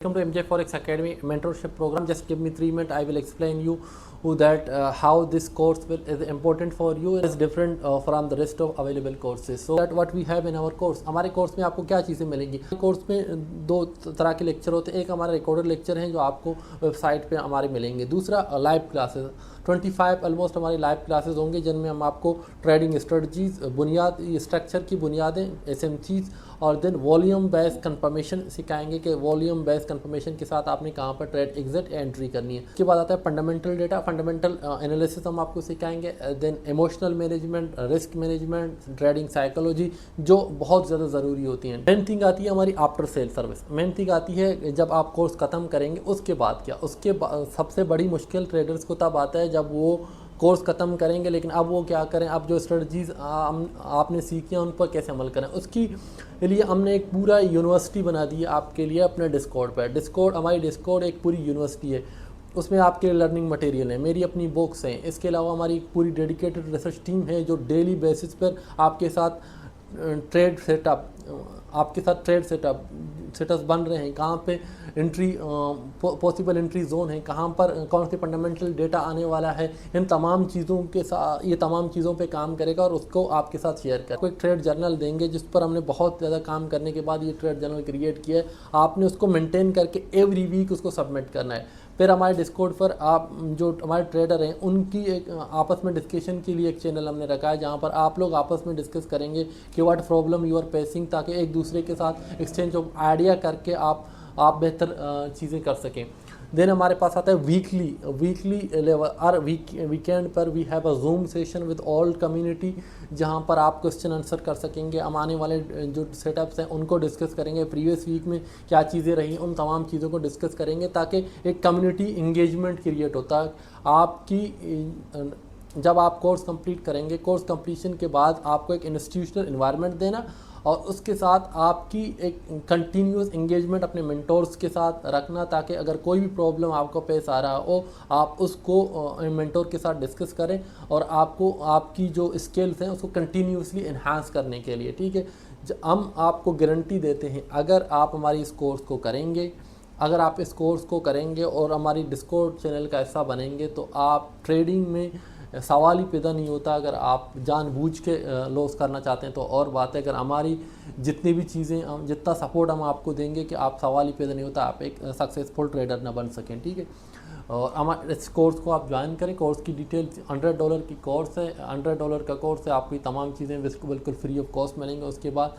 Welcome to MJ Forex Academy mentorship program. Just give me 3 minutes. I will explain you that how this course is important for you. It is different from the rest of available courses. So that what we have in our course. हमारे course में आपको क्या चीज़ें मिलेंगी? Course में दो तरह के लेक्चर होते हैं. एक हमारा रिकॉर्डेड लेक्चर हैं जो आपको वेबसाइट पे हमारे मिलेंगे. दूसरा लाइव क्लासेस 25 ऑलमोस्ट हमारी लाइव क्लासेस होंगे जिनमें हम आपको ट्रेडिंग स्ट्रेटजीज बुनियाद स्ट्रक्चर की बुनियादें एसएमसीज और देन वॉल्यूम बेस कंफर्मेशन सिखाएंगे कि वॉल्यूम बेस कंफर्मेशन के साथ आपने कहाँ पर ट्रेड एग्जिट एंट्री करनी है. उसके बाद आता है फंडामेंटल डेटा, फंडामेंटल एनालिसिस हम आपको सिखाएंगे. Then emotional management, risk management, trading psychology जो बहुत ज़्यादा ज़रूरी होती हैं. मेन थिंग आती है हमारी after sale service. Main thing आती है जब आप कोर्स ख़त्म करेंगे उसके बाद क्या. उसके सबसे बड़ी मुश्किल ट्रेडर्स को तब आता है जब वो कोर्स ख़त्म करेंगे लेकिन अब वो क्या करें, अब जो स्ट्रेटजीज़ आपने सीखी हैं उन पर कैसे अमल करें. उसकी लिए हमने एक पूरा यूनिवर्सिटी बना दी है आपके लिए अपने डिस्कॉर्ड पर. हमारी डिस्कॉर्ड एक पूरी यूनिवर्सिटी है. उसमें आपके लर्निंग मटेरियल है, मेरी अपनी बुक्स हैं. इसके अलावा हमारी एक पूरी डेडिकेटेड रिसर्च टीम है जो डेली बेसिस पर आपके साथ ट्रेड सेटअप्स बन रहे हैं. कहाँ पे एंट्री पॉसिबल एंट्री जोन है, कहाँ पर कौन से फंडामेंटल डेटा आने वाला है. इन तमाम चीज़ों के साथ ये तमाम चीज़ों पे काम करेगा और उसको आपके साथ शेयर करेगा. कोई ट्रेड जर्नल देंगे जिस पर हमने बहुत ज़्यादा काम करने के बाद ये ट्रेड जर्नल क्रिएट किया है. आपने उसको मेंटेन करके एवरी वीक उसको सबमिट करना है. फिर हमारे डिस्कॉर्ड पर आप जो हमारे ट्रेडर हैं उनकी एक आपस में डिस्कशन के लिए एक चैनल हमने रखा है जहाँ पर आप लोग आपस में डिस्कस करेंगे कि what problem you are facing, ताकि एक दूसरे के साथ एक्सचेंज ऑफ आइडिया करके आप बेहतर चीज़ें कर सकें. देन हमारे पास आता है वीकली लेवल और वीकेंड पर we have a Zoom session with all community जहां पर आप क्वेश्चन आंसर कर सकेंगे. हम आने वाले जो सेटअप्स हैं उनको डिस्कस करेंगे. प्रीवियस वीक में क्या चीज़ें रही उन तमाम चीज़ों को डिस्कस करेंगे ताकि एक कम्युनिटी इंगेजमेंट क्रिएट होता है. आपकी जब आप कोर्स कंप्लीट करेंगे, कोर्स कंप्लीशन के बाद आपको एक इंस्टीट्यूशनल इन्वायरमेंट देना और उसके साथ आपकी एक कंटिन्यूस एंगेजमेंट अपने मेंटोर्स के साथ रखना ताकि अगर कोई भी प्रॉब्लम आपको पेश आ रहा हो आप उसको मेंटोर के साथ डिस्कस करें और आपको आपकी जो स्किल्स हैं उसको कंटिन्यूसली इन्हांस करने के लिए. ठीक है, हम आपको गारंटी देते हैं अगर आप हमारी इस कोर्स को करेंगे, अगर आप इस कोर्स को करेंगे और हमारी डिस्कॉर्ड चैनल का हिस्सा बनेंगे तो आप ट्रेडिंग में सवाल ही पैदा नहीं होता. अगर आप जानबूझ के लॉस करना चाहते हैं तो और बात है. अगर हमारी जितनी भी चीज़ें हम जितना सपोर्ट हम आपको देंगे कि आप सवाल ही पैदा नहीं होता आप एक सक्सेसफुल ट्रेडर ना बन सकें. ठीक है, और हमारे इस कोर्स को आप ज्वाइन करें. कोर्स की डिटेल्स $100 की कोर्स है. $100 का कोर्स है. आपको तमाम चीज़ें बिल्कुल फ्री ऑफ कॉस्ट मिलेंगे. उसके बाद